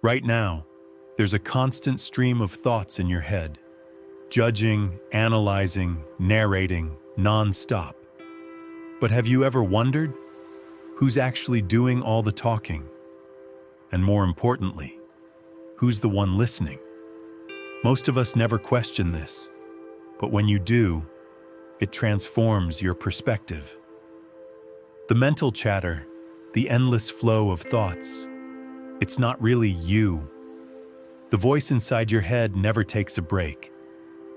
Right now, there's a constant stream of thoughts in your head, judging, analyzing, narrating, non-stop. But have you ever wondered who's actually doing all the talking? And more importantly, who's the one listening? Most of us never question this, but when you do, it transforms your perspective. The mental chatter, the endless flow of thoughts, it's not really you. The voice inside your head never takes a break.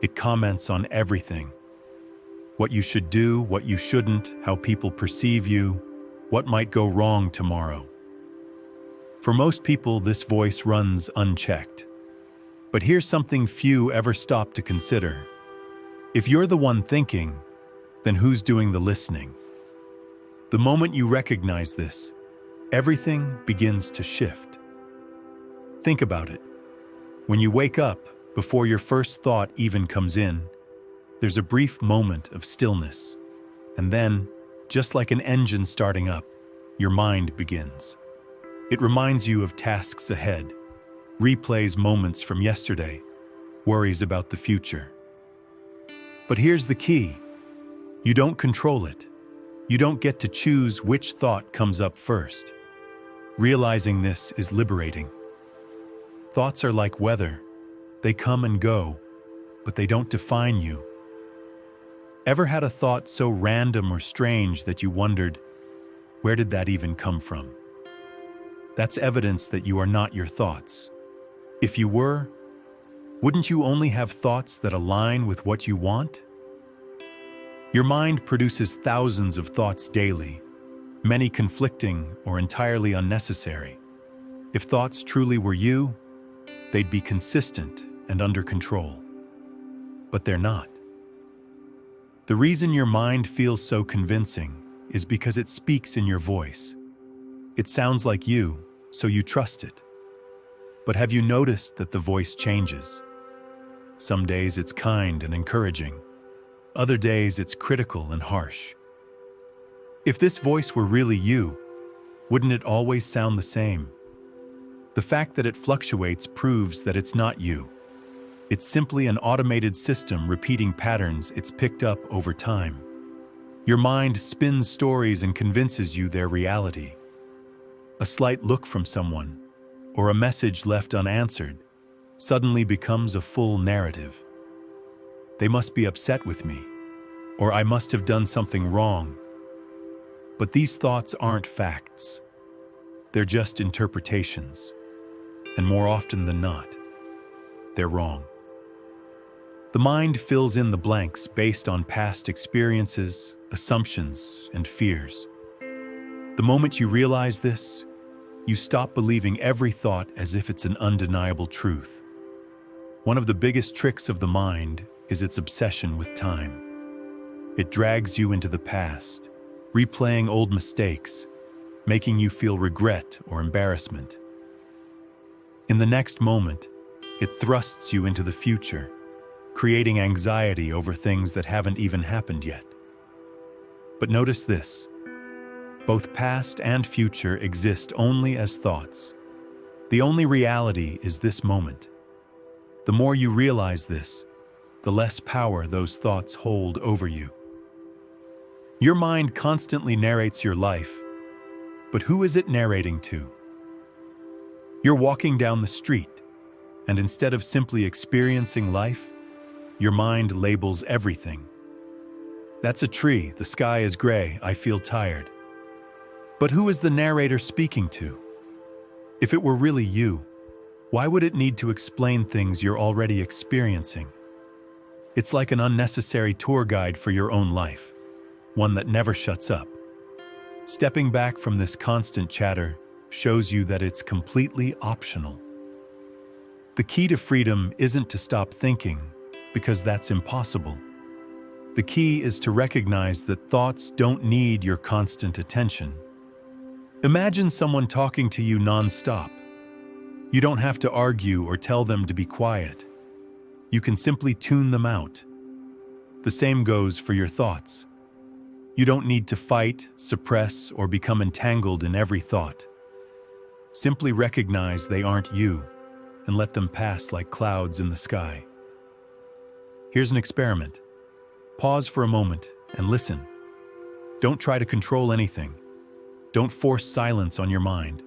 It comments on everything. What you should do, what you shouldn't, how people perceive you, what might go wrong tomorrow. For most people, this voice runs unchecked. But here's something few ever stop to consider. If you're the one thinking, then who's doing the listening? The moment you recognize this, everything begins to shift. Think about it. When you wake up, before your first thought even comes in, there's a brief moment of stillness. And then, just like an engine starting up, your mind begins. It reminds you of tasks ahead, replays moments from yesterday, worries about the future. But here's the key. You don't control it. You don't get to choose which thought comes up first. Realizing this is liberating. Thoughts are like weather. They come and go, but they don't define you. Ever had a thought so random or strange that you wondered, where did that even come from? That's evidence that you are not your thoughts. If you were, wouldn't you only have thoughts that align with what you want? Your mind produces thousands of thoughts daily, many conflicting or entirely unnecessary. If thoughts truly were you, they'd be consistent and under control. But they're not. The reason your mind feels so convincing is because it speaks in your voice. It sounds like you, so you trust it. But have you noticed that the voice changes? Some days it's kind and encouraging. Other days it's critical and harsh. If this voice were really you, wouldn't it always sound the same? The fact that it fluctuates proves that it's not you. It's simply an automated system repeating patterns it's picked up over time. Your mind spins stories and convinces you they're reality. A slight look from someone, or a message left unanswered, suddenly becomes a full narrative. They must be upset with me, or I must have done something wrong. But these thoughts aren't facts. They're just interpretations. And more often than not, they're wrong. The mind fills in the blanks based on past experiences, assumptions, and fears. The moment you realize this, you stop believing every thought as if it's an undeniable truth. One of the biggest tricks of the mind is its obsession with time. It drags you into the past, replaying old mistakes, making you feel regret or embarrassment. In the next moment, it thrusts you into the future, creating anxiety over things that haven't even happened yet. But notice this. Both past and future exist only as thoughts. The only reality is this moment. The more you realize this, the less power those thoughts hold over you. Your mind constantly narrates your life, but who is it narrating to? You're walking down the street, and instead of simply experiencing life, your mind labels everything. That's a tree, the sky is gray, I feel tired. But who is the narrator speaking to? If it were really you, why would it need to explain things you're already experiencing? It's like an unnecessary tour guide for your own life, one that never shuts up. Stepping back from this constant chatter shows you that it's completely optional. The key to freedom isn't to stop thinking, because that's impossible. The key is to recognize that thoughts don't need your constant attention. Imagine someone talking to you non-stop. You don't have to argue or tell them to be quiet. You can simply tune them out. The same goes for your thoughts. You don't need to fight, suppress, or become entangled in every thought. Simply recognize they aren't you and let them pass like clouds in the sky. Here's an experiment. Pause for a moment and listen. Don't try to control anything. Don't force silence on your mind.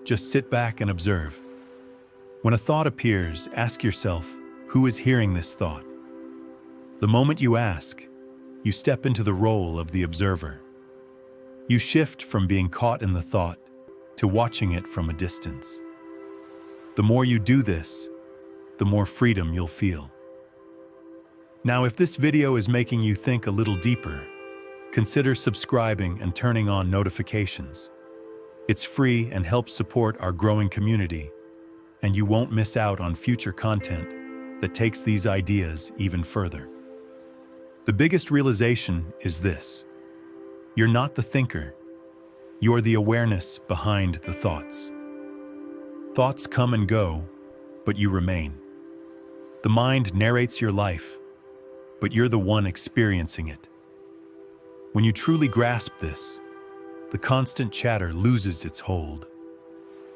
Just sit back and observe. When a thought appears, ask yourself, who is hearing this thought? The moment you ask, you step into the role of the observer. You shift from being caught in the thought to watching it from a distance. The more you do this, the more freedom you'll feel. Now, if this video is making you think a little deeper, consider subscribing and turning on notifications. It's free and helps support our growing community, and you won't miss out on future content that takes these ideas even further. The biggest realization is this: you're not the thinker, you're the awareness behind the thoughts. Thoughts come and go, but you remain. The mind narrates your life, but you're the one experiencing it. When you truly grasp this, the constant chatter loses its hold.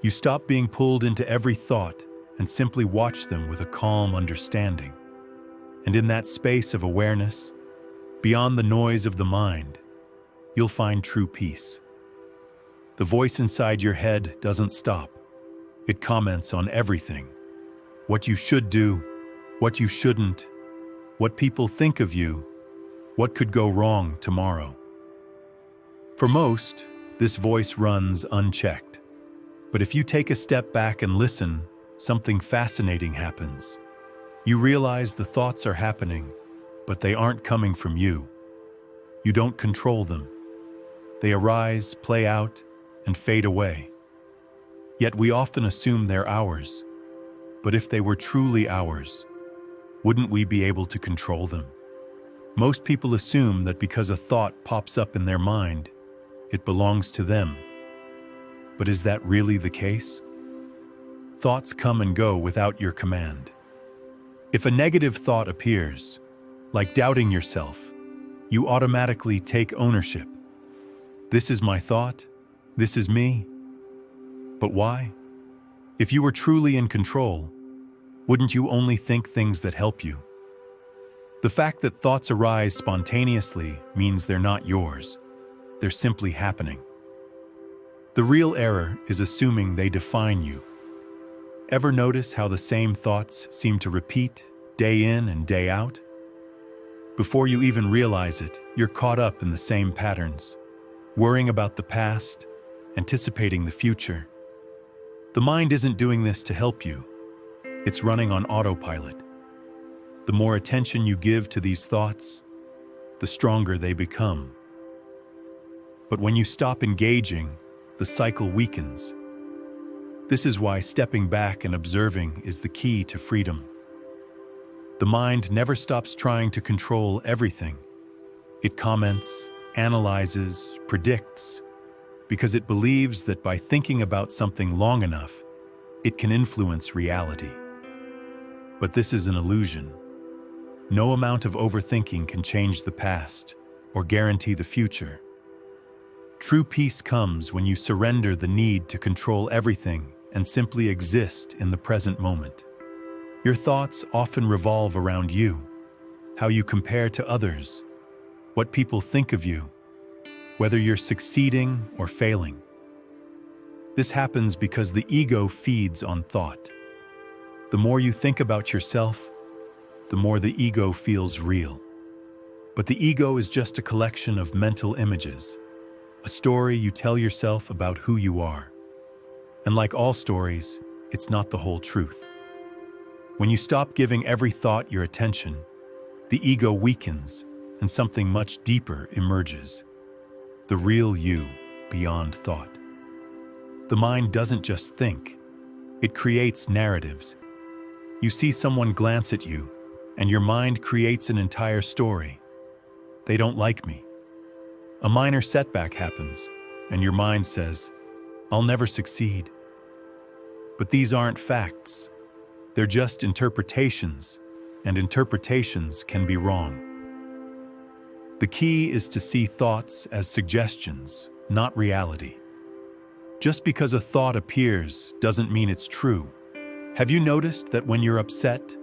You stop being pulled into every thought and simply watch them with a calm understanding. And in that space of awareness, beyond the noise of the mind, you'll find true peace. The voice inside your head doesn't stop. It comments on everything. What you should do, what you shouldn't, what people think of you, what could go wrong tomorrow. For most, this voice runs unchecked. But if you take a step back and listen, something fascinating happens. You realize the thoughts are happening, but they aren't coming from you. You don't control them. They arise, play out, and fade away. Yet we often assume they're ours. But if they were truly ours, wouldn't we be able to control them? Most people assume that because a thought pops up in their mind, it belongs to them. But is that really the case? Thoughts come and go without your command. If a negative thought appears, like doubting yourself, you automatically take ownership. This is my thought. This is me. But why? If you were truly in control, wouldn't you only think things that help you? The fact that thoughts arise spontaneously means they're not yours. They're simply happening. The real error is assuming they define you. Ever notice how the same thoughts seem to repeat day in and day out? Before you even realize it, you're caught up in the same patterns, worrying about the past, anticipating the future. The mind isn't doing this to help you. It's running on autopilot. The more attention you give to these thoughts, the stronger they become. But when you stop engaging, the cycle weakens. This is why stepping back and observing is the key to freedom. The mind never stops trying to control everything. It comments, analyzes, predicts, because it believes that by thinking about something long enough, it can influence reality. But this is an illusion. No amount of overthinking can change the past or guarantee the future. True peace comes when you surrender the need to control everything and simply exist in the present moment. Your thoughts often revolve around you, how you compare to others, what people think of you, whether you're succeeding or failing. This happens because the ego feeds on thought. The more you think about yourself, the more the ego feels real. But the ego is just a collection of mental images, a story you tell yourself about who you are. And like all stories, it's not the whole truth. When you stop giving every thought your attention, the ego weakens and something much deeper emerges. The real you beyond thought. The mind doesn't just think, it creates narratives. You see someone glance at you, and your mind creates an entire story. They don't like me. A minor setback happens, and your mind says, I'll never succeed. But these aren't facts. They're just interpretations, and interpretations can be wrong. The key is to see thoughts as suggestions, not reality. Just because a thought appears doesn't mean it's true. Have you noticed that when you're upset,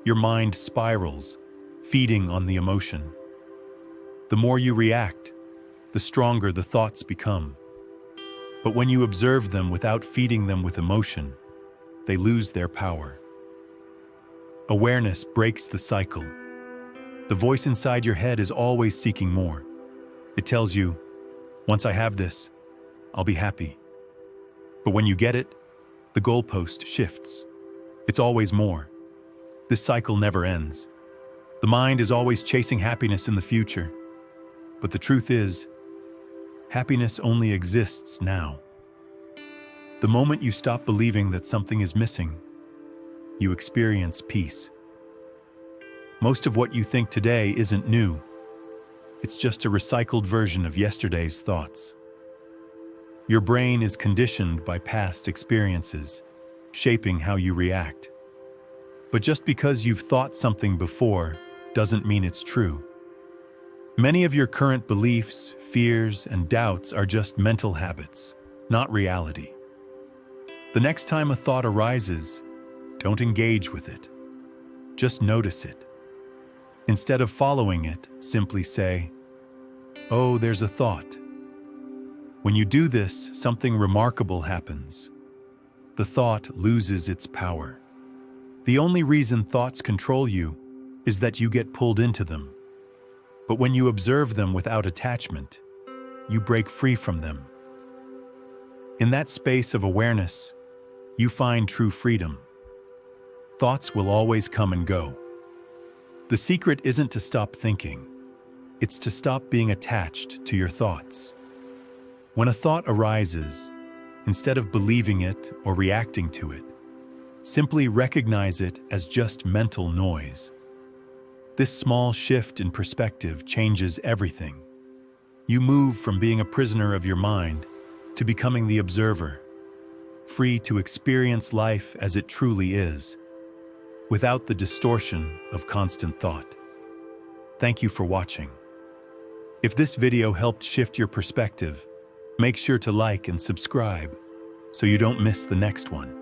your mind spirals, feeding on the emotion? The more you react, the stronger the thoughts become. But when you observe them without feeding them with emotion, they lose their power. Awareness breaks the cycle. The voice inside your head is always seeking more. It tells you, once I have this, I'll be happy. But when you get it, the goalpost shifts. It's always more. This cycle never ends. The mind is always chasing happiness in the future. But the truth is, happiness only exists now. The moment you stop believing that something is missing, you experience peace. Most of what you think today isn't new. It's just a recycled version of yesterday's thoughts. Your brain is conditioned by past experiences, shaping how you react. But just because you've thought something before doesn't mean it's true. Many of your current beliefs, fears, and doubts are just mental habits, not reality. The next time a thought arises, don't engage with it. Just notice it. Instead of following it, simply say, "Oh, there's a thought." When you do this, something remarkable happens. The thought loses its power. The only reason thoughts control you is that you get pulled into them. But when you observe them without attachment, you break free from them. In that space of awareness, you find true freedom. Thoughts will always come and go. The secret isn't to stop thinking. It's to stop being attached to your thoughts. When a thought arises, instead of believing it or reacting to it, simply recognize it as just mental noise. This small shift in perspective changes everything. You move from being a prisoner of your mind to becoming the observer, free to experience life as it truly is, without the distortion of constant thought. Thank you for watching. If this video helped shift your perspective, make sure to like and subscribe so you don't miss the next one.